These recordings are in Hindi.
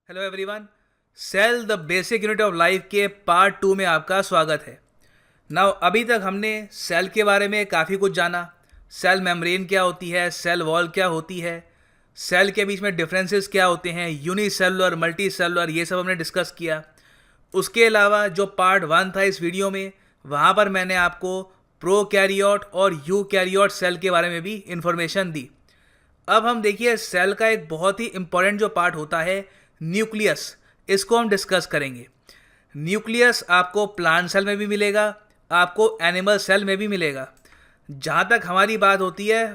Hello everyone. Cell the basic unit of life के पार्ट 2 में आपका स्वागत है। नाउ अभी तक हमने सेल के बारे में काफ़ी कुछ जाना। सेल मेम्ब्रेन क्या होती है, सेल वॉल क्या होती है, सेल के बीच में डिफरेंसेस क्या होते हैं, यूनिसेलुलर मल्टी सेलुलर, ये सब हमने डिस्कस किया। उसके अलावा जो पार्ट 1 था इस वीडियो में, वहाँ पर मैंने आपको प्रोकैरियोट और यूकैरियोट सेल के बारे में भी इंफॉर्मेशन दी। अब हम देखिए सेल का एक बहुत ही इंपॉर्टेंट जो पार्ट होता है न्यूक्लियस, इसको हम डिस्कस करेंगे। न्यूक्लियस आपको प्लांट सेल में भी मिलेगा, आपको एनिमल सेल में भी मिलेगा। जहाँ तक हमारी बात होती है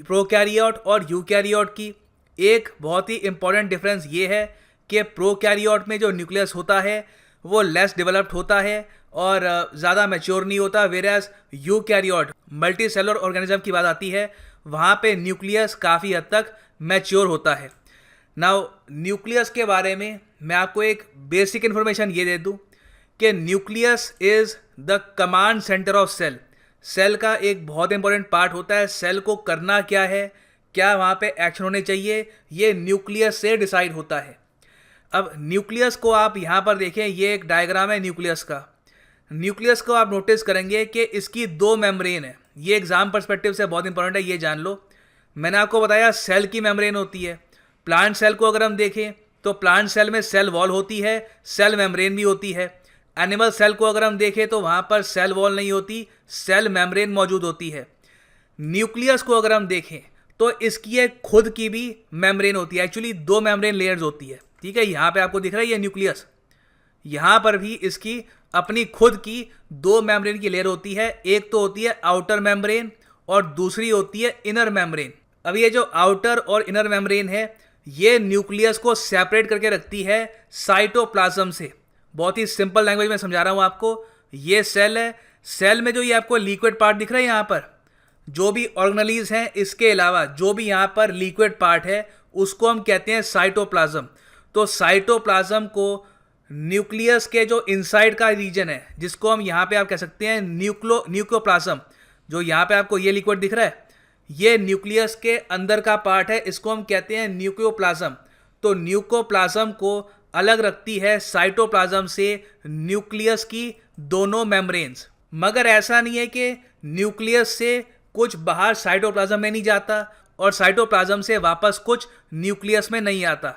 प्रोकैरियोट और यूकैरियोट की, एक बहुत ही इंपॉर्टेंट डिफरेंस ये है कि प्रोकैरियोट में जो न्यूक्लियस होता है वो लेस डेवलप्ड होता है और ज़्यादा मैच्योर नहीं होता, वेराज यूकैरियोट मल्टी सेलुलर ऑर्गेनिज्म की बात आती है, वहाँ पे न्यूक्लियस काफ़ी हद तक मैच्योर होता है। नाउ न्यूक्लियस के बारे में मैं आपको एक बेसिक इन्फॉर्मेशन ये दे दूं कि nucleus is the command centre of cell. Cell का एक बहुत इंपॉर्टेंट पार्ट होता है। सेल को करना क्या है, क्या वहाँ पे एक्शन होने चाहिए, ये न्यूक्लियस से डिसाइड होता है। अब न्यूक्लियस को आप यहाँ पर देखें, ये एक डायग्राम है न्यूक्लियस का। न्यूक्लियस को आप नोटिस करेंगे कि इसकी दो मेम्ब्रेन है। ये एग्जाम पर्सपेक्टिव से बहुत इंपॉर्टेंट है, ये जान लो। मैंने आपको बताया सेल की मेम्ब्रेन होती है। प्लांट सेल को अगर हम देखें तो प्लांट सेल में सेल वॉल होती है, सेल मेम्ब्रेन भी होती है। एनिमल सेल को अगर हम देखें तो वहाँ पर सेल वॉल नहीं होती, सेल मेम्ब्रेन मौजूद होती है। न्यूक्लियस को अगर हम देखें तो इसकी एक खुद की भी मेम्ब्रेन होती है। एक्चुअली दो मेम्ब्रेन लेयर्स होती है, ठीक है। यहाँ पे आपको दिख रहा है ये न्यूक्लियस, यहाँ पर भी इसकी अपनी खुद की दो मेम्ब्रेन की लेयर होती है। एक तो होती है आउटर मेम्ब्रेन और दूसरी होती है इनर मेम्ब्रेन। अब ये जो आउटर और इनर मेम्ब्रेन है ये न्यूक्लियस को सेपरेट करके रखती है साइटोप्लाज्म से। बहुत ही सिंपल लैंग्वेज में समझा रहा हूँ आपको। ये सेल है, सेल में जो ये आपको लिक्विड पार्ट दिख रहा है यहाँ पर, जो भी ऑर्गेनेलीज हैं इसके अलावा जो भी यहाँ पर लिक्विड पार्ट है उसको हम कहते हैं साइटोप्लाज्म। तो साइटोप्लाज्म को न्यूक्लियस के जो इनसाइड का रीजन है, जिसको हम यहाँ पे आप कह सकते हैं न्यूक्लियोप्लाज्म, जो यहाँ पे आपको ये लिक्विड दिख रहा है, ये न्यूक्लियस के अंदर का पार्ट है, इसको हम कहते हैं न्यूक्लियोप्लाज्म। तो न्यूक्लियोप्लाज्म को अलग रखती है साइटोप्लाज्म से न्यूक्लियस की दोनों मेम्ब्रेन्स। मगर ऐसा नहीं है कि न्यूक्लियस से कुछ बाहर साइटोप्लाज्म में नहीं जाता और साइटोप्लाज्म से वापस कुछ न्यूक्लियस में नहीं आता।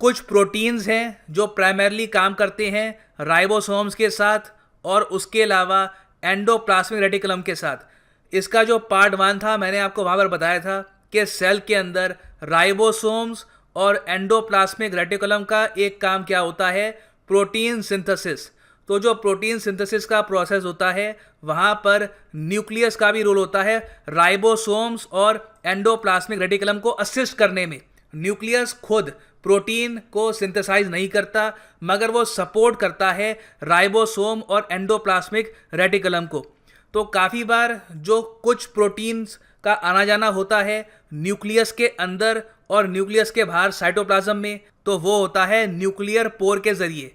कुछ प्रोटीन्स हैं जो प्राइमरली काम करते हैं राइबोसोम्स के साथ और उसके अलावा एंडोप्लाज्मिक रेटिकुलम के साथ। इसका जो पार्ट 1 था मैंने आपको वहाँ पर बताया था कि सेल के अंदर राइबोसोम्स और एंडोप्लाज्मिक रेटिकुलम का एक काम क्या होता है, प्रोटीन सिंथेसिस। तो जो प्रोटीन सिंथेसिस का प्रोसेस होता है वहाँ पर न्यूक्लियस का भी रोल होता है राइबोसोम्स और एंडोप्लाज्मिक रेटिकुलम को असिस्ट करने में। न्यूक्लियस खुद प्रोटीन को सिंथेसाइज नहीं करता मगर वो सपोर्ट करता है राइबोसोम और एंडोप्लाज्मिक रेटिकुलम को। तो काफ़ी बार जो कुछ प्रोटीन्स का आना जाना होता है न्यूक्लियस के अंदर और न्यूक्लियस के बाहर साइटोप्लाज्म में, तो वो होता है न्यूक्लियर पोर के ज़रिए।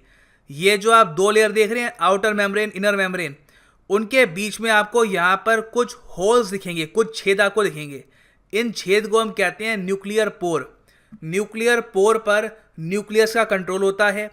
ये जो आप दो लेयर देख रहे हैं, आउटर मेम्ब्रेन इनर मेम्ब्रेन, उनके बीच में आपको यहाँ पर कुछ होल्स दिखेंगे, कुछ छेद आपको दिखेंगे। इन छेद को हम कहते हैं न्यूक्लियर पोर। न्यूक्लियर पोर पर न्यूक्लियस का कंट्रोल होता है।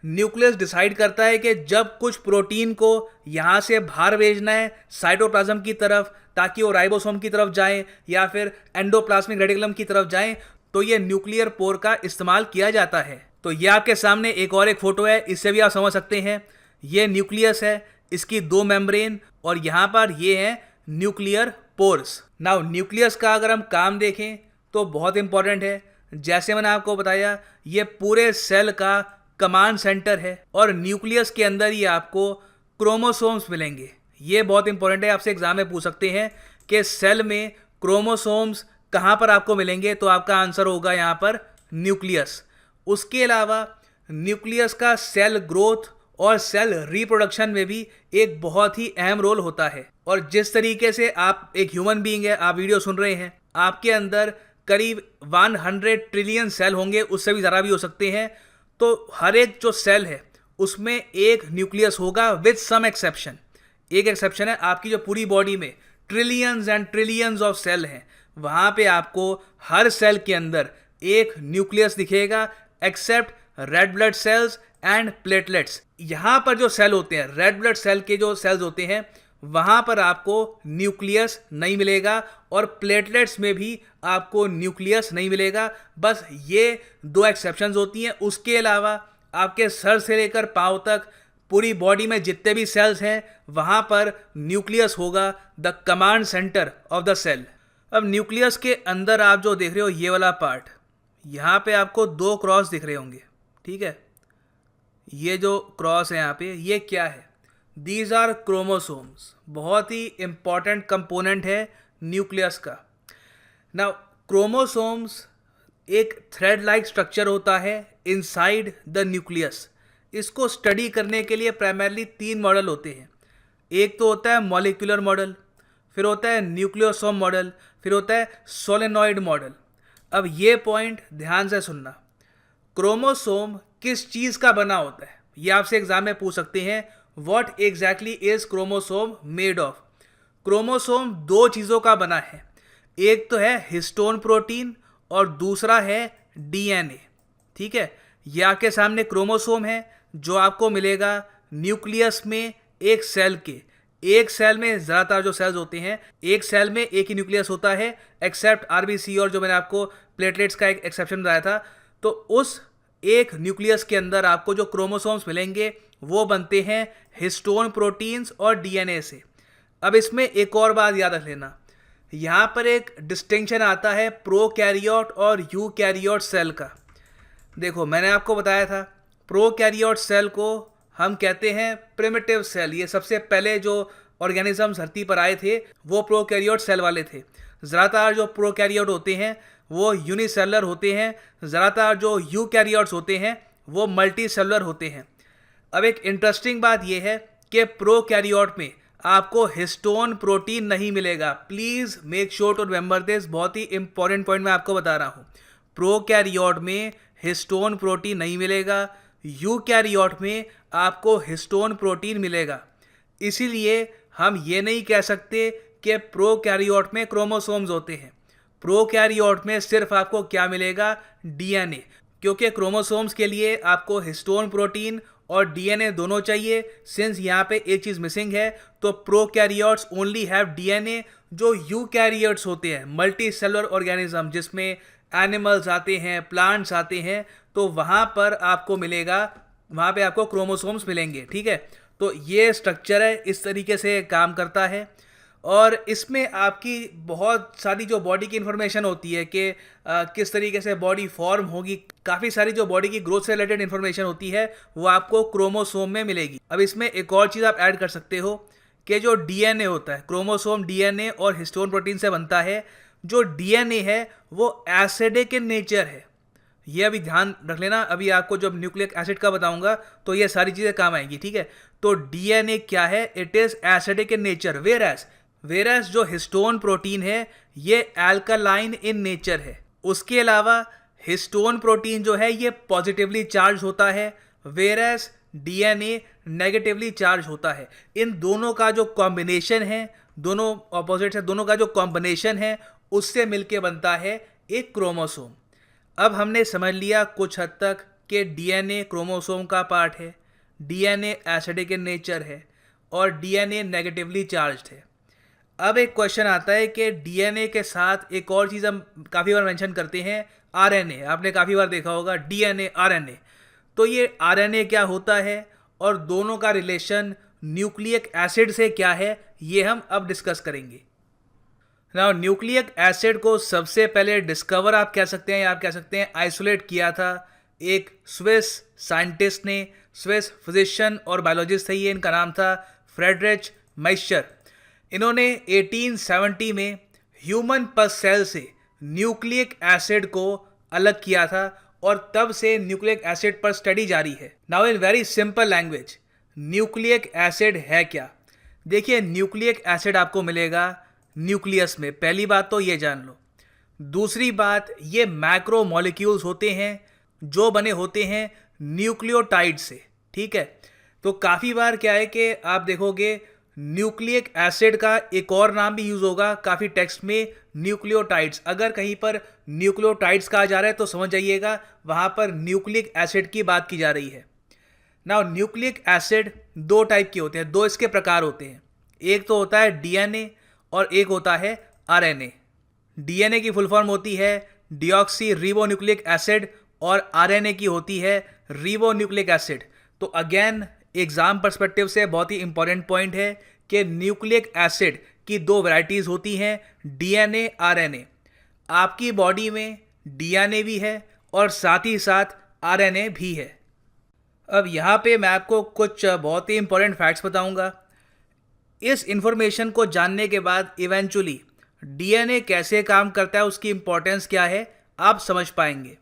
न्यूक्लियस डिसाइड करता है कि जब कुछ प्रोटीन को यहाँ से बाहर भेजना है साइटोप्लाज्म की तरफ ताकि वो राइबोसोम की तरफ जाएं या फिर एंडोप्लाज्मिक रेटिकुलम की तरफ जाएं, तो ये न्यूक्लियर पोर का इस्तेमाल किया जाता है। तो ये आपके सामने एक और एक फोटो है, इससे भी आप समझ सकते हैं। ये न्यूक्लियस है, इसकी दो मेम्ब्रेन और यहाँ पर ये है न्यूक्लियर पोर्स। नाउ न्यूक्लियस का अगर हम काम देखें तो बहुत इंपॉर्टेंट है। जैसे मैंने आपको बताया ये पूरे सेल का कमांड सेंटर है और न्यूक्लियस के अंदर ही आपको क्रोमोसोम्स मिलेंगे। ये बहुत इंपॉर्टेंट है, आपसे एग्जाम में पूछ सकते हैं कि सेल में क्रोमोसोम्स कहाँ पर आपको मिलेंगे, तो आपका आंसर होगा यहाँ पर न्यूक्लियस। उसके अलावा न्यूक्लियस का सेल ग्रोथ और सेल रिप्रोडक्शन में भी एक बहुत ही अहम रोल होता है। और जिस तरीके से आप एक ह्यूमन बीइंग है, आप वीडियो सुन रहे हैं, आपके अंदर करीब 100 ट्रिलियन सेल होंगे, उससे भी ज़्यादा भी हो सकते हैं। तो हर एक जो सेल है उसमें एक न्यूक्लियस होगा विद सम एक्सेप्शन। एक एक्सेप्शन है, आपकी जो पूरी बॉडी में trillions and trillions of cell हैं, वहाँ पे आपको हर सेल के अंदर एक न्यूक्लियस दिखेगा except red blood cells and platelets. यहाँ पर जो सेल होते हैं, रेड ब्लड सेल के जो सेल्स होते हैं, वहाँ पर आपको न्यूक्लियस नहीं मिलेगा और प्लेटलेट्स में भी आपको न्यूक्लियस नहीं मिलेगा। बस ये दो एक्सेप्शंस होती हैं। उसके अलावा आपके सर से लेकर पाँव तक पूरी बॉडी में जितने भी सेल्स हैं वहाँ पर न्यूक्लियस होगा, the command centre of the cell. अब न्यूक्लियस के अंदर आप जो देख रहे हो ये वाला पार्ट, यहाँ पे आपको दो क्रॉस दिख रहे होंगे, ठीक है। ये जो क्रॉस है यहाँ पे, ये क्या है? These are chromosomes. बहुत ही इंपॉर्टेंट कंपोनेंट है न्यूक्लियस का। नाउ क्रोमोसोम्स एक थ्रेड लाइक स्ट्रक्चर होता है इनसाइड द न्यूक्लियस। इसको स्टडी करने के लिए प्राइमरली तीन मॉडल होते हैं। एक तो होता है मॉलिक्यूलर मॉडल, फिर होता है न्यूक्लियोसोम मॉडल, फिर होता है सोलेनॉइड मॉडल। अब ये पॉइंट ध्यान से सुनना, क्रोमोसोम किस चीज़ का बना होता है ये आपसे एग्जाम में पूछ सकते हैं। What exactly is chromosome made of? Chromosome दो चीज़ों का बना है, एक तो है हिस्टोन प्रोटीन और दूसरा है डीएनए, ठीक है। ये आपके सामने क्रोमोसोम है जो आपको मिलेगा न्यूक्लियस में एक सेल के। एक सेल में ज़्यादातर जो सेल्स होते हैं, एक सेल में एक ही न्यूक्लियस होता है, एक्सेप्ट आरबीसी और जो मैंने आपको प्लेटलेट्स का एक एक्सेप्शन बताया था। तो उस एक न्यूक्लियस के अंदर आपको जो क्रोमोसोम्स मिलेंगे वो बनते हैं हिस्टोन प्रोटीन्स और डीएनए से। अब इसमें एक और बात याद रख लेना, यहाँ पर एक डिस्टिंक्शन आता है प्रोकैरियोट और यूकैरियोट सेल का। देखो मैंने आपको बताया था प्रोकैरियोट सेल को हम कहते हैं प्रिमिटिव सेल। ये सबसे पहले जो ऑर्गेनिज्म धरती पर आए थे वो प्रोकैरियोट सेल वाले थे। ज़्यादातर जो प्रोकैरियोट होते हैं वो यूनिसेलुलर होते हैं, ज़्यादातर जो यूकैरियोट्स होते हैं वो मल्टी सेलुलर होते हैं। अब एक इंटरेस्टिंग बात यह है कि प्रोकैरियोट में आपको हिस्टोन प्रोटीन नहीं मिलेगा। Please make sure to remember this, बहुत ही इंपॉर्टेंट पॉइंट मैं आपको बता रहा हूँ। प्रोकैरियोट में हिस्टोन प्रोटीन नहीं मिलेगा, यूकैरियोट में आपको हिस्टोन प्रोटीन मिलेगा। इसीलिए हम ये नहीं कह सकते कि प्रोकैरियोट में क्रोमोसोम्स होते हैं। प्रोकैरियोट में सिर्फ आपको क्या मिलेगा? डीएनए, क्योंकि क्रोमोसोम्स के लिए आपको हिस्टोन प्रोटीन और डीएनए दोनों चाहिए। सिंस यहाँ पे एक चीज़ मिसिंग है तो प्रोकैरियोट्स ओनली हैव डीएनए। जो यूकैरियोट्स होते हैं मल्टी सेलुलर ऑर्गेनिज्म जिसमें एनिमल्स आते हैं, प्लांट्स आते हैं, तो वहाँ पर आपको मिलेगा, वहाँ पे आपको क्रोमोसोम्स मिलेंगे, ठीक है। तो ये स्ट्रक्चर है, इस तरीके से काम करता है। और इसमें आपकी बहुत सारी जो बॉडी की इन्फॉर्मेशन होती है कि किस तरीके से बॉडी फॉर्म होगी, काफ़ी सारी जो बॉडी की ग्रोथ से रिलेटेड इन्फॉर्मेशन होती है वो आपको क्रोमोसोम में मिलेगी। अब इसमें एक और चीज़ आप ऐड कर सकते हो कि जो डीएनए होता है, क्रोमोसोम डीएनए और हिस्टोन प्रोटीन से बनता है। जो डीएनए है वो एसिडिक इन नेचर है, ये अभी ध्यान रख लेना। अभी आपको जब न्यूक्लिक एसिड का बताऊंगा तो ये सारी चीज़ें काम आएंगी, ठीक है। तो डीएनए क्या है? It is acidic in nature, whereas जो हिस्टोन प्रोटीन है ये एल्कालाइन इन नेचर है। उसके अलावा हिस्टोन प्रोटीन जो है ये पॉजिटिवली चार्ज होता है, वेरएस डीएनए नेगेटिवली चार्ज होता है। इन दोनों का जो कॉम्बिनेशन है, दोनों ऑपोजिट्स है, दोनों का जो कॉम्बिनेशन है उससे मिलके बनता है एक क्रोमोसोम। अब हमने समझ लिया कुछ हद तक कि डीएनए क्रोमोसोम का पार्ट है, डीएनए एसिडिक इन नेचर है और डीएनए नेगेटिवली चार्ज्ड है। अब एक क्वेश्चन आता है कि डीएनए के साथ एक और चीज़ हम काफ़ी बार मेंशन करते हैं, आरएनए। आपने काफ़ी बार देखा होगा डीएनए आरएनए। तो ये आरएनए क्या होता है और दोनों का रिलेशन न्यूक्लिक एसिड से क्या है, ये हम अब डिस्कस करेंगे। नाउ न्यूक्लिक एसिड को सबसे पहले डिस्कवर आप कह सकते हैं, या आप कह सकते हैं आइसोलेट किया था एक स्विस साइंटिस्ट ने, स्विस फिजिशियन और बायोलॉजिस्ट थे ये, इनका नाम था फ्रेडरिच माइस्चर। इन्होंने 1870 में ह्यूमन पस सेल से न्यूक्लिक एसिड को अलग किया था और तब से न्यूक्लिक एसिड पर स्टडी जारी है। Now in very simple language, nucleic acid है क्या? देखिए न्यूक्लिक एसिड आपको मिलेगा न्यूक्लियस में, पहली बात तो ये जान लो। दूसरी बात, ये मैक्रो मॉलिक्यूल्स होते हैं जो बने होते हैं न्यूक्लियोटाइड से, ठीक है। तो काफ़ी बार क्या है कि आप देखोगे न्यूक्लिक एसिड का एक और नाम भी यूज होगा काफ़ी टेक्स्ट में, न्यूक्लियोटाइड्स। अगर कहीं पर न्यूक्लियोटाइड्स कहा जा रहा है तो समझ जाइएगा वहाँ पर न्यूक्लिक एसिड की बात की जा रही है। नाउ न्यूक्लिक एसिड दो टाइप के होते हैं, दो इसके प्रकार होते हैं। एक तो होता है डीएनए और एक होता है आरएनए। डीएनए की फुल फॉर्म होती है डिऑक्सी रिबोन्यूक्लिक एसिड और आरएनए की होती है रिबोन्यूक्लिक एसिड। तो अगेन एग्जाम पर्सपेक्टिव से बहुत ही इंपॉर्टेंट पॉइंट है कि न्यूक्लिक एसिड की दो वैरायटीज़ होती हैं, डीएनए आरएनए। आपकी बॉडी में डीएनए भी है और साथ ही साथ आरएनए भी है। अब यहाँ पे मैं आपको कुछ बहुत ही इंपॉर्टेंट फैक्ट्स बताऊंगा। इस इंफॉर्मेशन को जानने के बाद इवेंचुअली डीएनए कैसे काम करता है, उसकी इंपॉर्टेंस क्या है, आप समझ पाएंगे।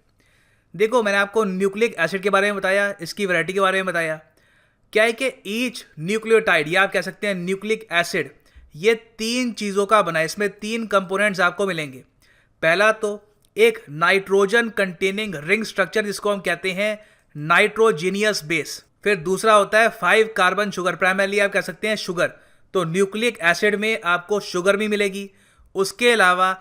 देखो, मैंने आपको न्यूक्लिक एसिड के बारे में बताया, इसकी वैरायटी के बारे में बताया। क्या है कि ईच न्यूक्लियोटाइड या आप कह सकते हैं न्यूक्लिक एसिड, ये तीन चीज़ों का बना है। इसमें तीन कंपोनेंट्स आपको मिलेंगे। पहला तो एक नाइट्रोजन कंटेनिंग रिंग स्ट्रक्चर जिसको हम कहते हैं नाइट्रोजीनियस बेस। फिर दूसरा होता है 5 कार्बन शुगर, प्राइमरली आप कह सकते हैं शुगर। तो न्यूक्लिक एसिड में आपको शुगर भी मिलेगी, उसके अलावा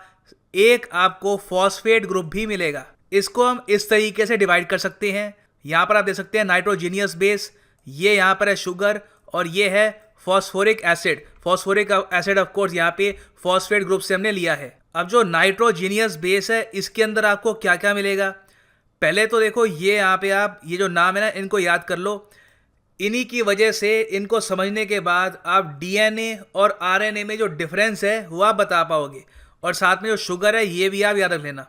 एक आपको फॉस्फेट ग्रुप भी मिलेगा। इसको हम इस तरीके से डिवाइड कर सकते हैं। यहाँ पर आप देख सकते हैं नाइट्रोजीनियस बेस, ये यहाँ पर है शुगर और ये है phosphoric acid. Phosphoric acid of course यहाँ पे फॉस्फेट ग्रुप से हमने लिया है। अब जो नाइट्रोजीनियस बेस है, इसके अंदर आपको क्या क्या मिलेगा। पहले तो देखो, ये यहाँ पे आप ये जो नाम है ना, इनको याद कर लो। इन्हीं की वजह से, इनको समझने के बाद आप डीएनए और आरएनए में जो डिफरेंस है वो आप बता पाओगे। और साथ में जो शुगर है ये भी आप याद रख लेना।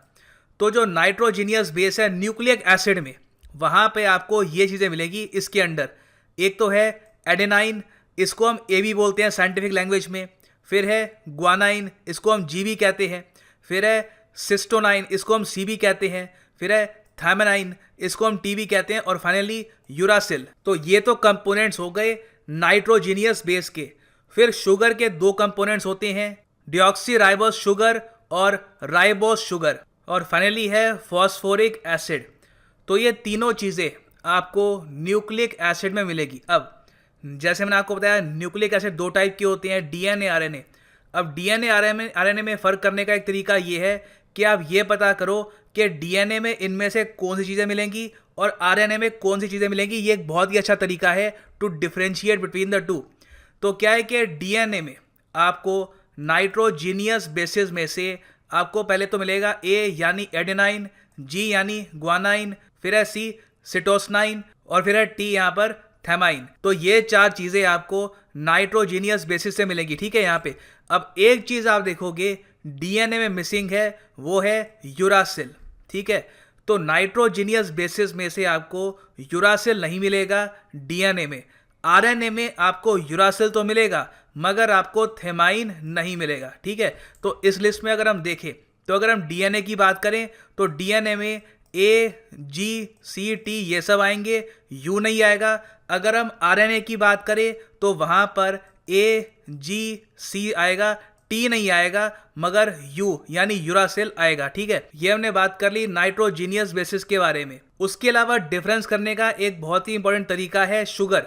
तो जो नाइट्रोजीनियस बेस है न्यूक्लिक एसिड में, वहाँ पे आपको ये चीज़ें मिलेगी इसके अंदर। एक तो है एडेनाइन, इसको हम ए भी बोलते हैं साइंटिफिक लैंग्वेज में। फिर है ग्वानाइन, इसको हम जी भी कहते हैं। फिर है सिस्टोनाइन, इसको हम सी भी कहते हैं। फिर है थायमानाइन, इसको हम टी भी कहते हैं। और फाइनली यूरासिल। तो ये तो कंपोनेंट्स हो गए नाइट्रोजीनियस बेस के। फिर शुगर के दो कंपोनेंट्स होते हैं, डिऑक्सी राइबोस शुगर और राइबोस शुगर। और फाइनली है फॉस्फोरिक एसिड। तो ये तीनों चीज़ें आपको न्यूक्लिक एसिड में मिलेगी। अब जैसे मैंने आपको बताया, न्यूक्लिक एसिड दो टाइप के होते हैं, डीएनए आरएनए। अब डीएनए आरएनए में फ़र्क करने का एक तरीका ये है कि आप ये पता करो कि डीएनए में इनमें से कौन सी चीज़ें मिलेंगी और आरएनए में कौन सी चीज़ें मिलेंगी। ये एक बहुत ही अच्छा तरीका है to differentiate between the two. तो क्या है कि डीएनए में आपको नाइट्रोजीनियस बेसिस में से आपको पहले तो मिलेगा ए यानी एडेनाइन, जी यानी ग्वानाइन, फिर है सी सिटोसनाइन और फिर है टी यहाँ पर थैमाइन। तो ये चार चीज़ें आपको नाइट्रोजीनियस बेसिस से मिलेंगी। ठीक है, यहाँ पे अब एक चीज़ आप देखोगे डीएनए में मिसिंग है, वो है यूरासिल। ठीक है, तो नाइट्रोजीनियस बेसिस में से आपको यूरासिल नहीं मिलेगा डीएनए में। आरएनए में आपको यूरासिल तो मिलेगा मगर आपको थेमाइन नहीं मिलेगा। ठीक है, तो इस लिस्ट में अगर हम देखें तो अगर हम डीएनए की बात करें तो डीएनए में ए, जी, सी, टी ये सब आएंगे, यू नहीं आएगा। अगर हम आरएनए की बात करें तो वहाँ पर ए, जी, सी आएगा, टी नहीं आएगा मगर यू यानी यूरासिल आएगा। ठीक है, ये हमने बात कर ली नाइट्रोजीनियस बेसिस के बारे में। उसके अलावा डिफरेंस करने का एक बहुत ही इंपॉर्टेंट तरीका है शुगर।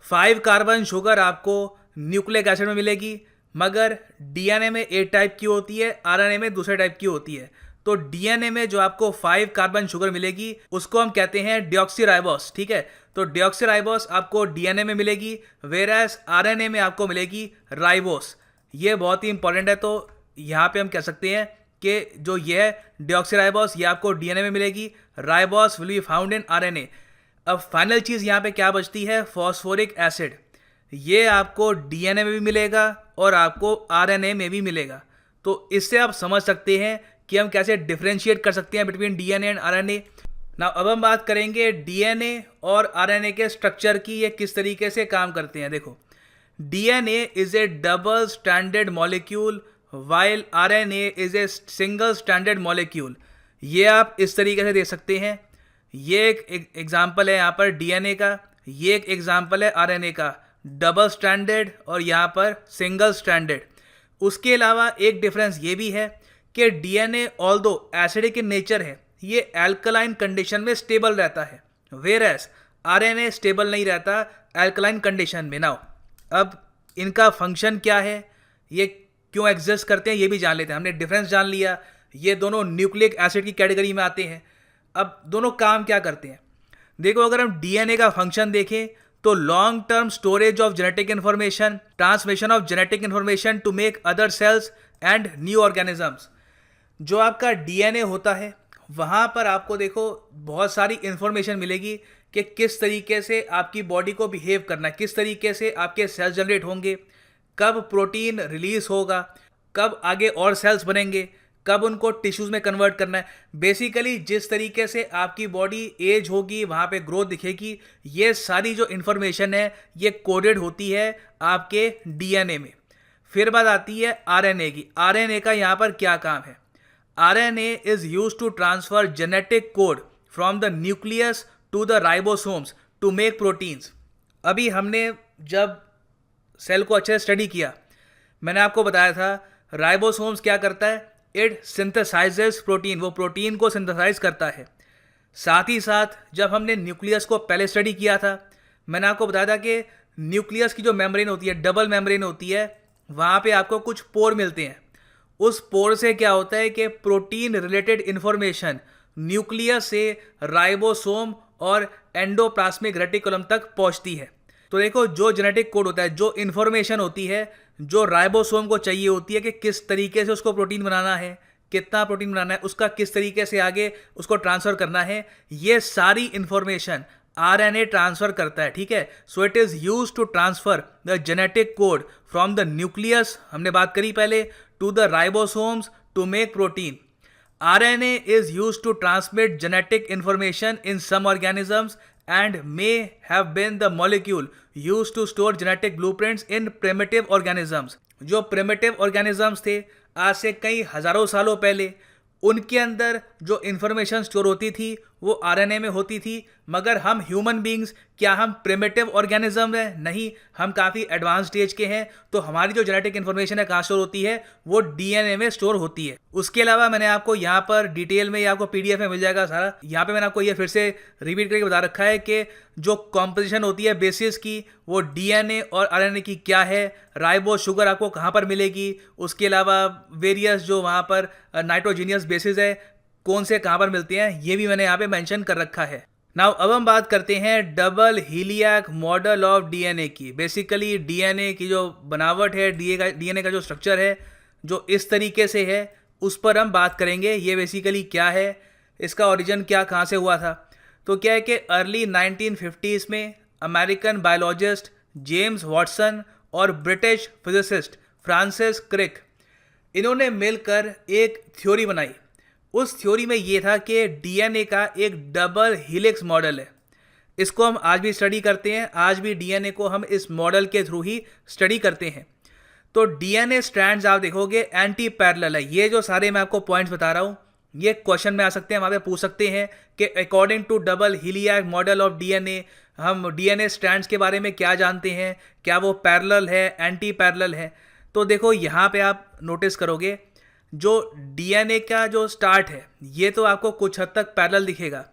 5 कार्बन शुगर आपको न्यूक्लिक एसिड में मिलेगी मगर डीएनए में एक टाइप की होती है, आरएनए में दूसरे टाइप की होती है। तो डीएनए में जो आपको 5 कार्बन शुगर मिलेगी उसको हम कहते हैं डिऑक्सीराइबोस। ठीक है, तो डिऑक्सीराइबोस आपको डीएनए में मिलेगी, वेरास आरएनए में आपको मिलेगी राइबोस। ये बहुत ही इंपॉर्टेंट है। तो यहाँ पे हम कह सकते हैं कि जो ये है डिऑक्सीराइबोस, ये आपको डीएनए में मिलेगी, ribose will be found in RNA. अब फाइनल चीज़ यहाँ पे क्या बचती है, फॉस्फोरिक एसिड। ये आपको डीएनए में भी मिलेगा और आपको आरएनए में भी मिलेगा। तो इससे आप समझ सकते हैं कि हम कैसे डिफरेंशिएट कर सकते हैं between DNA and RNA. Now अब हम बात करेंगे डीएनए और आरएनए के स्ट्रक्चर की, ये किस तरीके से काम करते हैं। देखो, DNA is A double standard molecule while RNA is a single standard molecule. ये आप इस तरीके से दे सकते हैं। ये एक एग्जाम्पल है यहाँ पर डीएनए का, ये एक एग्जाम्पल है आरएनए का, डबल स्टैंडर्ड और यहाँ पर सिंगल स्टैंडर्ड। उसके अलावा एक डिफरेंस ये भी है कि DNA although acidic in nature है, ये एल्कलाइन कंडीशन में स्टेबल रहता है, वेयरएज आरएनए स्टेबल नहीं रहता एल्कलाइन कंडीशन में। नाउ अब इनका फंक्शन क्या है, ये क्यों एग्जिस्ट करते हैं, ये भी जान लेते हैं। हमने डिफरेंस जान लिया, ये दोनों न्यूक्लिक एसिड की कैटेगरी में आते हैं। अब दोनों काम क्या करते हैं, देखो अगर हम डीएनए का फंक्शन देखें तो long term storage of genetic information, transmission of genetic information to make other cells and new organisms. जो आपका डीएनए होता है वहाँ पर आपको देखो बहुत सारी इन्फॉर्मेशन मिलेगी कि किस तरीके से आपकी बॉडी को बिहेव करना है, किस तरीके से आपके सेल्स जनरेट होंगे, कब प्रोटीन रिलीज होगा, कब आगे और सेल्स बनेंगे, कब उनको टिश्यूज़ में कन्वर्ट करना है। बेसिकली जिस तरीके से आपकी बॉडी एज होगी वहाँ पे ग्रोथ दिखेगी, ये सारी जो इन्फॉर्मेशन है ये कोडेड होती है आपके डीएनए में। फिर बात आती है आरएनए की। आरएनए का यहाँ पर क्या काम है, RNA is used to transfer genetic code from the nucleus to the ribosomes to make proteins. अभी हमने जब सेल को अच्छे से स्टडी किया, मैंने आपको बताया था राइबोसोम्स क्या करता है, इट सिंथेसाइजेस प्रोटीन, वो प्रोटीन को सिंथेसाइज करता है। साथ ही साथ जब हमने न्यूक्लियस को पहले स्टडी किया था, मैंने आपको बताया था कि न्यूक्लियस की जो मेम्ब्रेन होती है, डबल मेम्ब्रेन होती है, वहाँ पे आपको कुछ पोर मिलते हैं। उस पोर से क्या होता है कि प्रोटीन रिलेटेड इन्फॉर्मेशन न्यूक्लियस से राइबोसोम और एंडोप्लाज्मिक रेटिकुलम तक पहुँचती है। तो देखो जो जेनेटिक कोड होता है, जो इन्फॉर्मेशन होती है, जो राइबोसोम को चाहिए होती है कि किस तरीके से उसको प्रोटीन बनाना है, कितना प्रोटीन बनाना है, उसका किस तरीके से आगे उसको ट्रांसफ़र करना है, ये सारी इन्फॉर्मेशन आरएनए ट्रांसफ़र करता है। ठीक है, so it is use to transfer the genetic code from the nucleus, हमने बात करी पहले, to the ribosomes to make protein. RNA is used to transmit genetic information in some organisms and may have been the molecule used to store genetic blueprints in primitive organisms. जो primitive organisms थे आज से कई हजारों सालों पहले, उनके अंदर जो इन्फॉर्मेशन स्टोर होती थी वो आरएनए में होती थी। मगर हम ह्यूमन बींग्स, क्या हम प्रिमिटिव ऑर्गेनिज्म हैं? नहीं, हम काफ़ी एडवांस स्टेज के हैं। तो हमारी जो जेनेटिक इन्फॉर्मेशन है कहाँ स्टोर होती है, वो डीएनए में स्टोर होती है। उसके अलावा मैंने आपको यहाँ पर डिटेल में, ये आपको पीडीएफ में मिल जाएगा सारा, यहाँ पे मैंने आपको ये फिर से रिपीट करके बता रखा है कि जो कॉम्पोजिशन होती है बेसिस की, वो डीएनए और आरएनए की क्या है, राइबो शुगर आपको कहाँ पर मिलेगी, उसके अलावा वेरियस जो वहाँ पर नाइट्रोजीनियस बेसिस है कौन से कहाँ पर मिलते हैं, ये भी मैंने यहाँ पे मेंशन कर रखा है। नाउ अब हम बात करते हैं डबल हीलियक मॉडल ऑफ डीएनए की। बेसिकली डीएनए की जो बनावट है, डीएनए का जो स्ट्रक्चर है, जो इस तरीके से है, उस पर हम बात करेंगे। ये बेसिकली क्या है, इसका ओरिजिन क्या, कहाँ से हुआ था। तो क्या है कि अर्ली 1950s में अमेरिकन बायोलॉजिस्ट जेम्स वॉटसन और ब्रिटिश फिजिसिस्ट फ्रांसिस क्रिक, इन्होंने मिलकर एक थ्योरी बनाई। उस थ्योरी में ये था कि डीएनए का एक डबल हेलिक्स मॉडल है। इसको हम आज भी स्टडी करते हैं, आज भी डीएनए को हम इस मॉडल के थ्रू ही स्टडी करते हैं। तो डीएनए स्ट्रैंड्स आप देखोगे एंटी पैरेलल है। ये जो सारे मैं आपको पॉइंट्स बता रहा हूँ, ये क्वेश्चन में आ सकते हैं, वहाँ पे पूछ सकते हैं कि according to double helical model of DNA हम डीएनए स्ट्रैंड्स के बारे में क्या जानते हैं, क्या वो पैरेलल है, एंटी पैरेलल है। तो देखो यहाँ पे आप नोटिस करोगे जो डीएनए का जो स्टार्ट है ये तो आपको कुछ हद तक पैरेलल दिखेगा।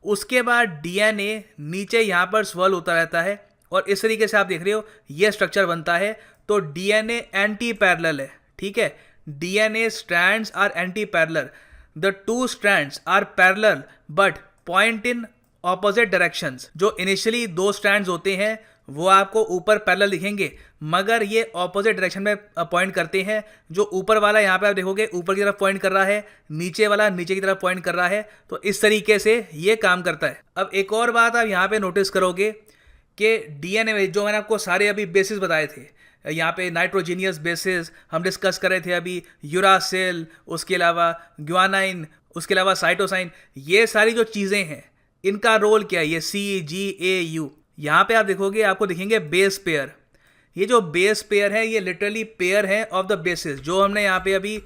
उसके बाद डीएनए नीचे यहाँ पर स्वर्ल होता रहता है और इस तरीके से आप देख रहे हो ये स्ट्रक्चर बनता है। तो डीएनए एंटी पैरेलल है। ठीक है, DNA strands are anti parallel, the two strands are parallel but point in opposite directions. जो इनिशियली दो स्ट्रैंड्स होते हैं वो आपको ऊपर पैरेलल दिखेंगे, मगर ये ऑपोजिट डायरेक्शन में पॉइंट करते हैं। जो ऊपर वाला यहाँ पे आप देखोगे ऊपर की तरफ पॉइंट कर रहा है, नीचे वाला नीचे की तरफ पॉइंट कर रहा है। तो इस तरीके से ये काम करता है। अब एक और बात आप यहाँ पे नोटिस करोगे कि डीएनए में जो मैंने आपको सारे अभी बेसिस बताए थे, यहाँ पे नाइट्रोजीनियस बेसिस हम डिस्कस कर रहे थे अभी, यूरासिल, उसके अलावा ग्वानाइन, उसके अलावा साइटोसाइन, ये सारी जो चीज़ें हैं इनका रोल क्या है, ये CGAU। यहाँ पे आप देखोगे आपको दिखेंगे बेस पेयर। ये जो बेस पेयर है ये लिटरली पेयर है ऑफ द बेसिस। जो हमने यहाँ पे अभी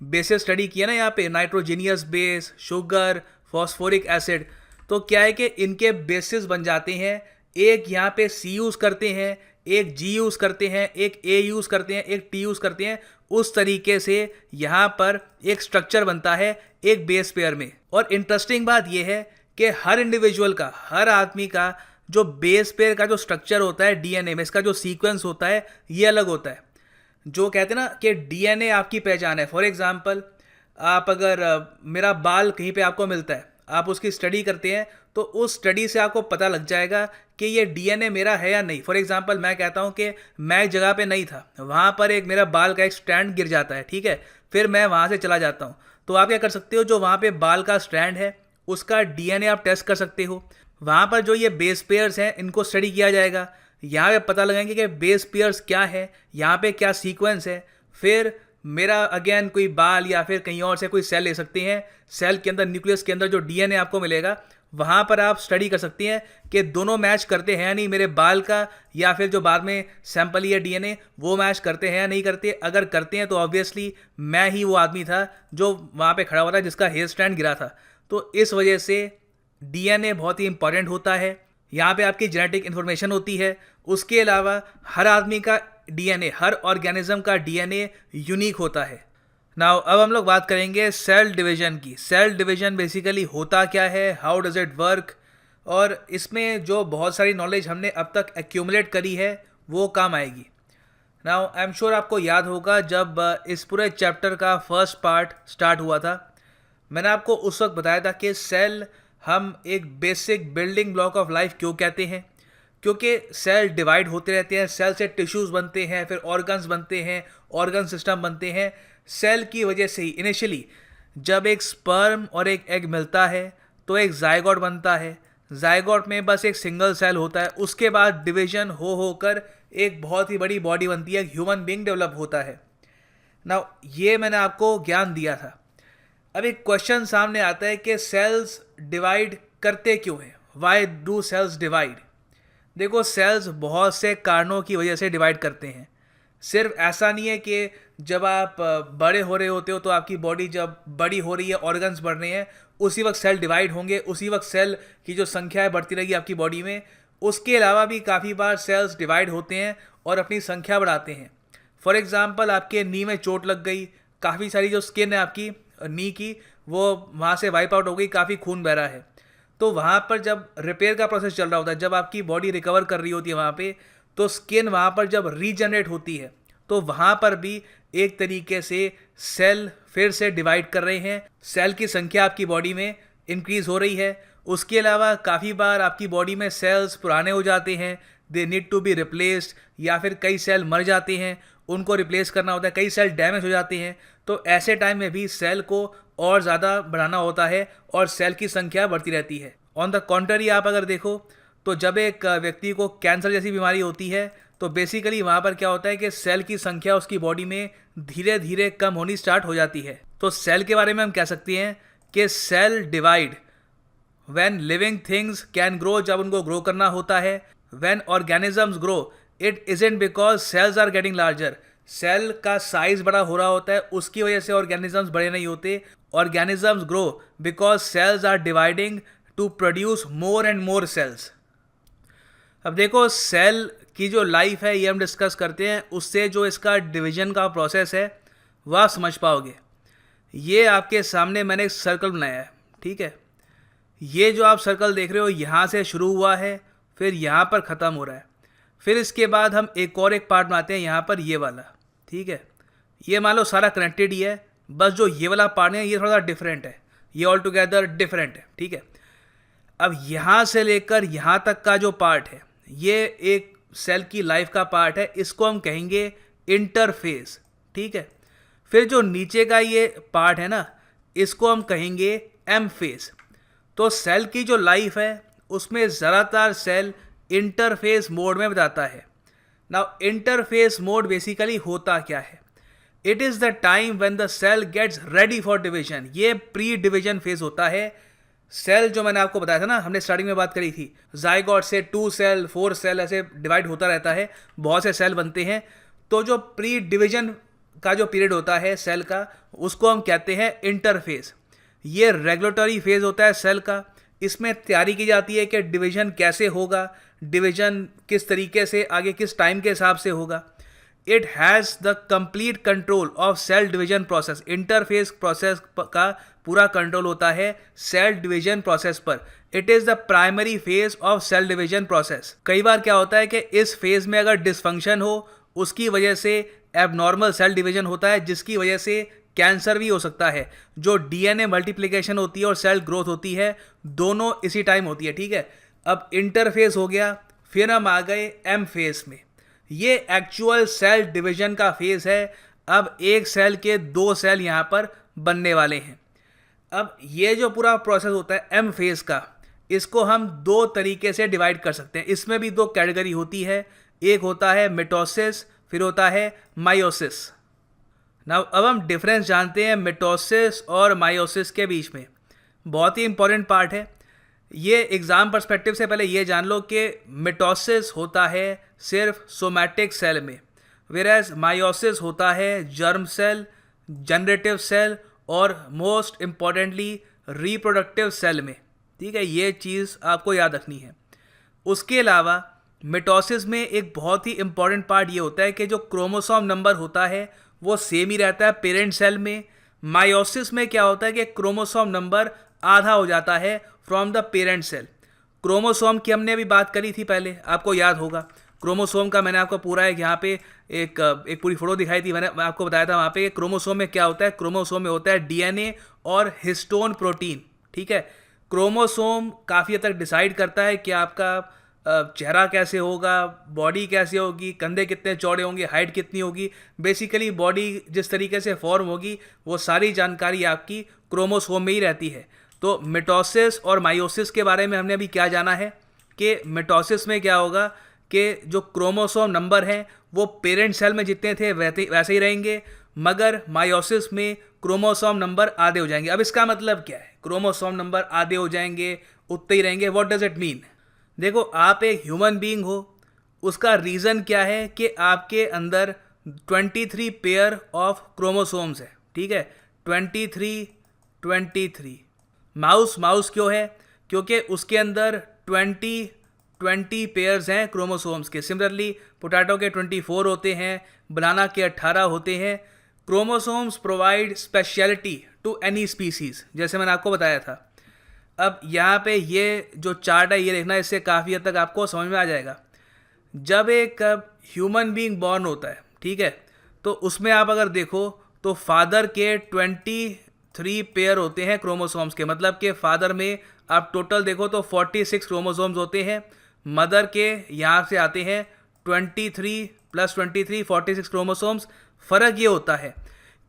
बेसिस स्टडी किया ना, यहाँ पे nitrogenous base, sugar, phosphoric acid, तो क्या है कि इनके बेसिस बन जाते हैं। एक यहाँ पे C यूज़ करते हैं, एक G यूज़ करते हैं, एक A यूज़ करते हैं, एक T यूज़ करते हैं। उस तरीके से यहाँ पर एक स्ट्रक्चर बनता है एक बेस पेयर में। और इंटरेस्टिंग बात यह है कि हर इंडिविजुअल का, हर आदमी का जो बेस पेयर का जो स्ट्रक्चर होता है डीएनए में, इसका जो सीक्वेंस होता है ये अलग होता है। जो कहते हैं ना कि डीएनए आपकी पहचान है। फॉर एग्जांपल, आप अगर मेरा बाल कहीं पे आपको मिलता है, आप उसकी स्टडी करते हैं, तो उस स्टडी से आपको पता लग जाएगा कि ये डीएनए मेरा है या नहीं। फॉर एग्जांपल, मैं कहता हूँ कि मैं एक जगह पे नहीं था, वहाँ पर एक मेरा बाल का एक स्ट्रैंड गिर जाता है, ठीक है, फिर मैं वहाँ से चला जाता हूँ, तो आप क्या कर सकते हो, जो वहाँ पे बाल का स्ट्रैंड है उसका डीएनए आप टेस्ट कर सकते हो। वहाँ पर जो ये बेस पेयर्स हैं इनको स्टडी किया जाएगा, यहाँ पे पता लगाएंगे कि बेस पेयर्स क्या है, यहाँ पे क्या सीक्वेंस है। फिर मेरा अगेन कोई बाल या फिर कहीं और से कोई सेल ले सकते हैं, सेल के अंदर न्यूक्लियस के अंदर जो डीएनए आपको मिलेगा वहाँ पर आप स्टडी कर सकती हैं कि दोनों मैच करते हैं या नहीं, मेरे बाल का या फिर जो बाद में सैंपल या डीएनए वो मैच करते हैं या नहीं करते। अगर करते हैं तो ऑब्वियसली मैं ही वो आदमी था जो वहाँ पे खड़ा हुआ था जिसका हेयर स्टैंड गिरा था। तो इस वजह से डीएनए बहुत ही इंपॉर्टेंट होता है, यहाँ पे आपकी जेनेटिक इन्फॉर्मेशन होती है। उसके अलावा हर आदमी का डीएनए, हर ऑर्गेनिज्म का डीएनए यूनिक होता है। नाउ अब हम लोग बात करेंगे सेल डिवीजन की। सेल डिवीजन बेसिकली होता क्या है, हाउ डज इट वर्क, और इसमें जो बहुत सारी नॉलेज हमने अब तक एक्यूमुलेट करी है वो काम आएगी। नाउ आई एम श्योर आपको याद होगा जब इस पूरे चैप्टर का फर्स्ट पार्ट स्टार्ट हुआ था, मैंने आपको उस वक्त बताया था कि सेल हम एक basic building block of life क्यों कहते हैं, क्योंकि सेल डिवाइड होते रहते हैं, सेल से टिश्यूज़ बनते हैं, फिर ऑर्गन्स बनते हैं, ऑर्गन सिस्टम बनते हैं। सेल की वजह से ही इनिशियली जब एक स्पर्म और एक एग मिलता है तो एक जायगोट बनता है, जायगोट में बस एक सिंगल सेल होता है, उसके बाद डिवीजन हो होकर एक बहुत ही बड़ी बॉडी बनती है, ह्यूमन बीइंग डेवलप होता है। नाउ ये मैंने आपको ज्ञान दिया था। अब एक क्वेश्चन सामने आता है कि सेल्स डिवाइड करते क्यों हैं, वाई डू सेल्स डिवाइड। देखो, सेल्स बहुत से कारणों की वजह से डिवाइड करते हैं। सिर्फ ऐसा नहीं है कि जब आप बड़े हो रहे होते हो तो आपकी बॉडी जब बड़ी हो रही है, ऑर्गन्स बढ़ रहे हैं, उसी वक्त सेल डिवाइड होंगे, उसी वक्त सेल की जो संख्या है बढ़ती रहेगी आपकी बॉडी में। उसके अलावा भी काफ़ी बार सेल्स डिवाइड होते हैं और अपनी संख्या बढ़ाते हैं। फॉर एग्जांपल, आपके नी में चोट लग गई, काफ़ी सारी जो स्किन है आपकी नी की वो वहाँ से वाइप आउट हो गई, काफ़ी खून बह रहा है, तो वहाँ पर जब रिपेयर का प्रोसेस चल रहा होता है, जब आपकी बॉडी रिकवर कर रही होती है वहाँ पे, तो स्किन वहाँ पर जब रीजनरेट होती है तो वहाँ पर भी एक तरीके से सेल फिर से डिवाइड कर रहे हैं, सेल की संख्या आपकी बॉडी में इंक्रीज हो रही है। उसके अलावा काफ़ी बार आपकी बॉडी में सेल्स पुराने हो जाते हैं, they need to be replaced, या फिर कई सेल मर जाते हैं, उनको रिप्लेस करना होता है, कई सेल डैमेज हो जाते हैं, तो ऐसे टाइम में भी सेल को और ज़्यादा बढ़ाना होता है और सेल की संख्या बढ़ती रहती है। ऑन द कॉन्ट्ररी आप अगर देखो तो जब एक व्यक्ति को कैंसर जैसी बीमारी होती है तो बेसिकली वहाँ पर क्या होता है कि सेल की संख्या उसकी बॉडी में धीरे धीरे कम होनी स्टार्ट हो जाती है। तो सेल के बारे में हम कह सकते हैं कि cell divide when living things can grow, जब उनको ग्रो करना होता है। When organisms grow it isn't because cells are getting larger, cell का साइज बड़ा हो रहा होता है उसकी वजह से ऑर्गेनिजम्स बड़े नहीं होते। Organisms grow because cells are dividing to produce more and more cells. अब देखो, सेल की जो लाइफ है ये हम डिस्कस करते हैं, उससे जो इसका डिवीजन का प्रोसेस है वह आप समझ पाओगे। ये आपके सामने मैंने एक सर्कल बनाया है, ठीक है, ये जो आप सर्कल देख रहे हो यहाँ से शुरू हुआ है, फिर यहाँ पर ख़त्म हो रहा है, फिर इसके बाद हम एक और एक पार्ट बनाते हैं यहाँ पर, ये वाला, ठीक है। ये मान लो सारा कनेक्टेड ही है, बस जो ये वाला पार्ट है ये थोड़ा डिफरेंट है, ये ऑल टुगेदर डिफरेंट है, ठीक है। अब यहाँ से लेकर यहाँ तक का जो पार्ट है ये एक सेल की लाइफ का पार्ट है, इसको हम कहेंगे इंटरफेस, ठीक है। फिर जो नीचे का ये पार्ट है ना, इसको हम कहेंगे एम फेस। तो सेल की जो लाइफ है उसमें ज़्यादातर सेल इंटरफेस मोड में बताता है। नाउ इंटरफेस मोड बेसिकली होता क्या है, it is the time when the cell gets ready for division. ये प्री डिवीजन फेज होता है। सेल जो मैंने आपको बताया था ना, हमने स्टार्टिंग में बात करी थी, जाइगोट से 2 सेल 4 सेल ऐसे डिवाइड होता रहता है, बहुत से सेल बनते हैं। तो जो प्री डिवीजन का जो पीरियड होता है सेल का, उसको हम कहते हैं इंटरफेस। ये रेगुलेटरी फेज होता है सेल का, इसमें तैयारी की जाती है कि डिवीजन कैसे होगा, डिवीजन किस तरीके से आगे किस टाइम के हिसाब से होगा। It has the complete control of cell division process. Interphase process का पूरा कंट्रोल होता है सेल डिवीजन प्रोसेस पर। It is the primary phase of cell division process. कई बार क्या होता है कि इस फेज में अगर डिसफंक्शन हो, उसकी वजह से एबनॉर्मल सेल डिवीजन होता है, जिसकी वजह से कैंसर भी हो सकता है। जो डीएनए मल्टीप्लिकेशन होती है और सेल ग्रोथ होती है, दोनों इसी टाइम होती है, ठीक है। अब इंटरफेज हो गया, फिर हम आ गए एम फेज में। ये एक्चुअल सेल डिवीजन का फेज है। अब एक सेल के दो सेल यहाँ पर बनने वाले हैं। अब ये जो पूरा प्रोसेस होता है एम फेज का, इसको हम दो तरीके से डिवाइड कर सकते हैं। इसमें भी दो कैटेगरी होती है, एक होता है मिटोसिस, फिर होता है मायोसिस। नाउ अब हम डिफरेंस जानते हैं मिटोसिस और मायोसिस के बीच में। बहुत ही इंपॉर्टेंट पार्ट है ये। एग्जाम पर्सपेक्टिव से पहले ये जान लो कि मिटोसिस होता है सिर्फ सोमैटिक सेल में, वेराज मायोसिस होता है जर्म सेल, जनरेटिव सेल और मोस्ट इम्पॉर्टेंटली रिप्रोडक्टिव सेल में, ठीक है। ये चीज़ आपको याद रखनी है। उसके अलावा मिटोसिस में एक बहुत ही इंपॉर्टेंट पार्ट ये होता है कि जो क्रोमोसोम नंबर होता है वो सेम ही रहता है पेरेंट सेल में। मायोसिस में क्या होता है कि क्रोमोसोम नंबर आधा हो जाता है from the parent cell. Chromosome की हमने अभी बात करी थी पहले, आपको याद होगा। क्रोमोसोम का मैंने आपको पूरा एक यहाँ पे एक पूरी फोटो दिखाई थी, मैं आपको बताया था वहाँ पे कि क्रोमोसोम में क्या होता है। क्रोमोसोम में होता है डीएनए और हिस्टोन प्रोटीन, ठीक है। क्रोमोसोम काफ़ी हद तक डिसाइड करता है कि आपका चेहरा कैसे होगा, बॉडी कैसे होगी, कंधे कितने चौड़े होंगे, हाइट कितनी होगी। बेसिकली बॉडी जिस तरीके से फॉर्म होगी वो सारी जानकारी आपकी क्रोमोसोम में ही रहती है। तो मिटोसिस और मायोसिस के बारे में हमने अभी क्या जाना है कि मिटोसिस में क्या होगा कि जो क्रोमोसोम नंबर हैं वो पेरेंट सेल में जितने थे वैसे ही रहेंगे, मगर मायोसिस में क्रोमोसोम नंबर आधे हो जाएंगे। अब इसका मतलब क्या है, क्रोमोसोम नंबर आधे हो जाएंगे, उतने ही रहेंगे, व्हाट डज इट मीन। देखो, आप एक ह्यूमन बीइंग हो, उसका रीज़न क्या है कि आपके अंदर 23 पेयर ऑफ क्रोमोसोम्स है, ठीक है। 23 माउस क्यों है, क्योंकि उसके अंदर 20 पेयर्स हैं क्रोमोसोम्स के। सिमिलरली पोटैटो के 24 होते हैं, बनाना के 18 होते हैं। Chromosomes provide speciality to any species, जैसे मैंने आपको बताया था। अब यहाँ पे ये जो चार्ट है ये देखना, इससे काफ़ी हद तक आपको समझ में आ जाएगा। जब एक ह्यूमन बीइंग बॉर्न होता है, ठीक है, तो उसमें आप अगर देखो तो फादर के 23 पेयर होते हैं क्रोमोसोम्स के। मतलब कि फादर में आप टोटल देखो तो 46 क्रोमोसोम्स होते हैं। मदर के यहाँ से आते हैं 23 + 23 46 क्रोमोसोम्स। फ़र्क ये होता है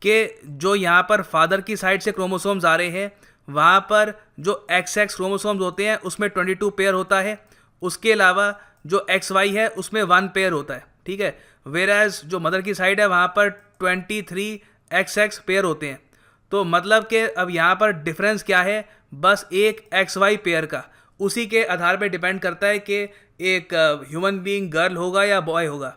कि जो यहाँ पर फादर की साइड से क्रोमोसोम्स आ रहे हैं, वहाँ पर जो XX क्रोमोसोम्स होते हैं उसमें 22 पेयर होता है। उसके अलावा जो XY है उसमें 1 पेयर होता है, ठीक है। वेराज जो मदर की साइड है वहाँ पर 23 XX पेयर होते हैं। तो मतलब कि अब यहाँ पर डिफरेंस क्या है, बस एक XY पेयर का। उसी के आधार पे डिपेंड करता है कि एक ह्यूमन बीइंग गर्ल होगा या बॉय होगा।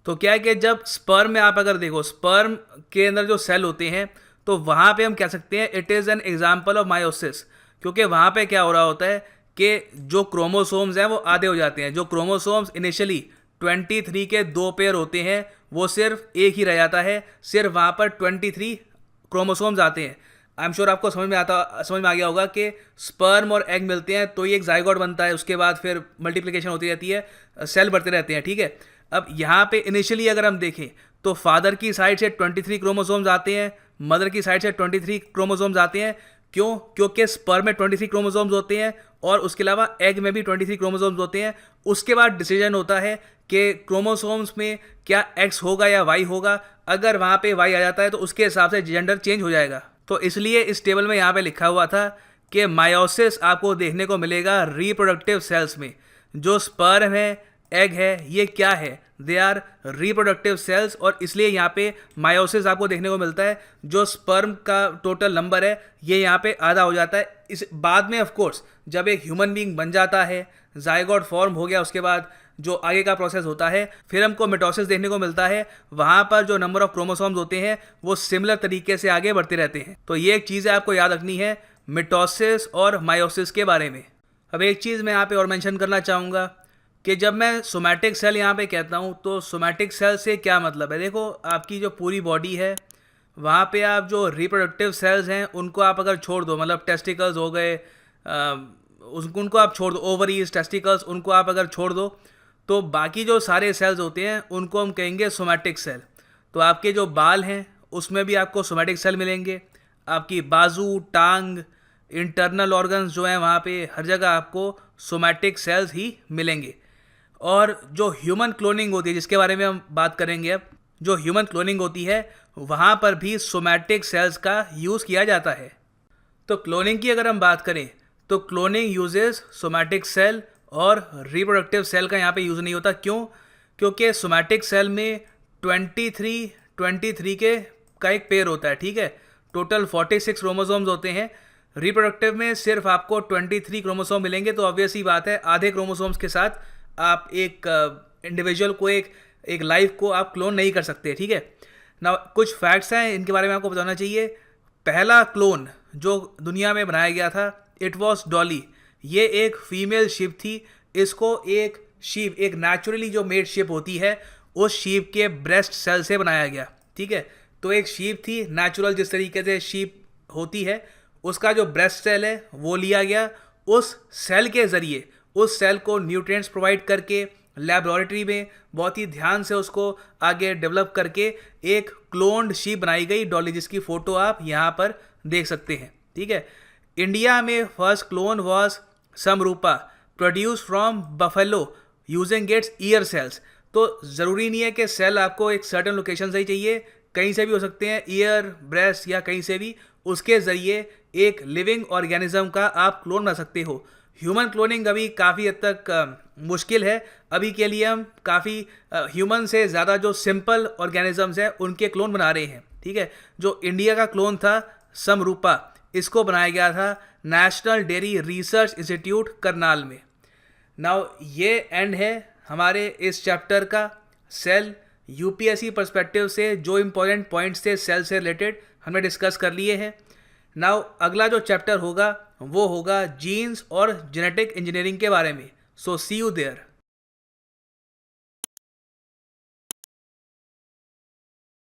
तो क्या है कि जब स्पर्म में आप अगर देखो, स्पर्म के अंदर जो सेल होते हैं, तो वहाँ पे हम कह सकते हैं it is an example of meiosis. क्योंकि वहाँ पे क्या हो रहा होता है कि जो क्रोमोसोम्स हैं वो आधे हो जाते हैं। जो क्रोमोसोम्स इनिशियली 23 के 2 पेयर होते हैं वो सिर्फ एक ही रह जाता है, सिर्फ वहाँ पर 23 क्रोमोसोम्स आते हैं। आई एम श्योर आपको समझ में आ गया होगा कि स्पर्म और एग मिलते हैं तो ये एक जाइगोट बनता है, उसके बाद फिर मल्टीप्लिकेशन होती रहती है, सेल बढ़ते रहते हैं, ठीक है। अब यहाँ पे इनिशियली अगर हम देखें तो फादर की साइड से 23 क्रोमोसोम्स आते हैं, मदर की साइड से 23 क्रोमोसोम्स आते हैं। क्यों? क्योंकि स्पर्म में 23 क्रोमोसोम्स होते हैं और उसके अलावा एग में भी 23 क्रोमोसोम्स होते हैं। उसके बाद डिसीजन होता है कि क्रोमोसोम्स में क्या एक्स होगा या वाई होगा। अगर वहाँ पे वाई आ जाता है तो उसके हिसाब से जेंडर चेंज हो जाएगा। तो इसलिए इस टेबल में यहाँ पे लिखा हुआ था कि मायोसिस आपको देखने को मिलेगा रिप्रोडक्टिव सेल्स में। जो स्पर्म है, एग है, ये क्या है, दे आर रिप्रोडक्टिव सेल्स, और इसलिए यहाँ पे मायोसिस आपको देखने को मिलता है। जो स्पर्म का टोटल नंबर है ये यहाँ पे आधा हो जाता है। इस बाद में ऑफ कोर्स जब एक ह्यूमन बीइंग बन जाता है, जाइगोट फॉर्म हो गया, उसके बाद जो आगे का प्रोसेस होता है फिर हमको मिटोसिस देखने को मिलता है। वहाँ पर जो नंबर ऑफ क्रोमोसोम्स होते हैं वो सिमिलर तरीके से आगे बढ़ते रहते हैं। तो ये एक चीज़ आपको याद रखनी है मिटोसिस और मायोसिस के बारे में। अब एक चीज़ मैं यहाँ पे और मेंशन करना चाहूँगा कि जब मैं सोमैटिक सेल यहाँ पे कहता हूँ तो सोमैटिक सेल से क्या मतलब है। देखो, आपकी जो पूरी बॉडी है वहाँ पे आप जो रिप्रोडक्टिव सेल्स हैं उनको आप अगर छोड़ दो, मतलब टेस्टिकल्स हो गए, उनको आप छोड़ दो, ओवरीज, टेस्टिकल्स, उनको आप अगर छोड़ दो, तो बाकी जो सारे सेल्स होते हैं उनको हम कहेंगे सोमैटिक सेल। तो आपके जो बाल हैं उसमें भी आपको सोमैटिक सेल मिलेंगे, आपकी बाजू, टांग, इंटरनल ऑर्गन्स जो हैं वहाँ पे हर जगह आपको सोमैटिक सेल्स ही मिलेंगे। और जो ह्यूमन क्लोनिंग होती है, जिसके बारे में हम बात करेंगे अब, जो ह्यूमन क्लोनिंग होती है वहाँ पर भी सोमैटिक सेल्स का यूज़ किया जाता है। तो क्लोनिंग की अगर हम बात करें तो क्लोनिंग यूजेस सोमैटिक सेल, और रिप्रोडक्टिव सेल का यहाँ पे यूज़ नहीं होता। क्यों? क्योंकि सोमैटिक सेल में 23 के का एक पेयर होता है, ठीक है। टोटल 46 क्रोमोसोम्स होते हैं। रिप्रोडक्टिव में सिर्फ आपको 23 क्रोमोसोम मिलेंगे, तो ऑब्वियस ही बात है आधे क्रोमोसोम्स के साथ आप एक इंडिविजुअल को, एक लाइफ को आप क्लोन नहीं कर सकते, ठीक है ना। कुछ फैक्ट्स हैं इनके बारे में आपको बताना चाहिए। पहला क्लोन जो दुनिया में बनाया गया था, इट वॉज डॉली। ये एक फीमेल शिप थी। इसको एक शीप, एक नेचुरली जो मेड शिप होती है, उस शीप के ब्रेस्ट सेल से बनाया गया, ठीक है। तो एक शीप थी नेचुरल, जिस तरीके से शीप होती है, उसका जो ब्रेस्ट सेल है वो लिया गया। उस सेल के ज़रिए, उस सेल को न्यूट्रिएंट्स प्रोवाइड करके लैबोरेटरी में बहुत ही ध्यान से उसको आगे डेवलप करके एक क्लोन्ड शीप बनाई गई, डॉली, जिसकी फ़ोटो आप यहाँ पर देख सकते हैं, ठीक है। इंडिया में first clone was Samrupa, produce from buffalo using its ear cells. तो ज़रूरी नहीं है कि सेल आपको एक सर्टेन लोकेशन से ही चाहिए, कहीं से भी हो सकते हैं, ईयर, ब्रेस्ट या कहीं से भी। उसके ज़रिए एक लिविंग ऑर्गेनिज्म का आप क्लोन बना सकते हो। ह्यूमन क्लोनिंग अभी काफ़ी हद तक मुश्किल है। अभी के लिए हम काफ़ी ह्यूमन से ज़्यादा जो सिंपल ऑर्गेनिजम्स हैं उनके क्लोन बना रहे हैं, ठीक है। जो इंडिया का क्लोन था समरूपा, इसको बनाया गया था national dairy research institute Karnal में। नाउ ये एंड है हमारे इस चैप्टर का। सेल, यूपीएससी पर्सपेक्टिव से जो इंपॉर्टेंट पॉइंट्स थे सेल से रिलेटेड हमने डिस्कस कर लिए हैं। नाउ अगला जो चैप्टर होगा वो होगा जीन्स और जेनेटिक इंजीनियरिंग के बारे में। सो सी यू देयर।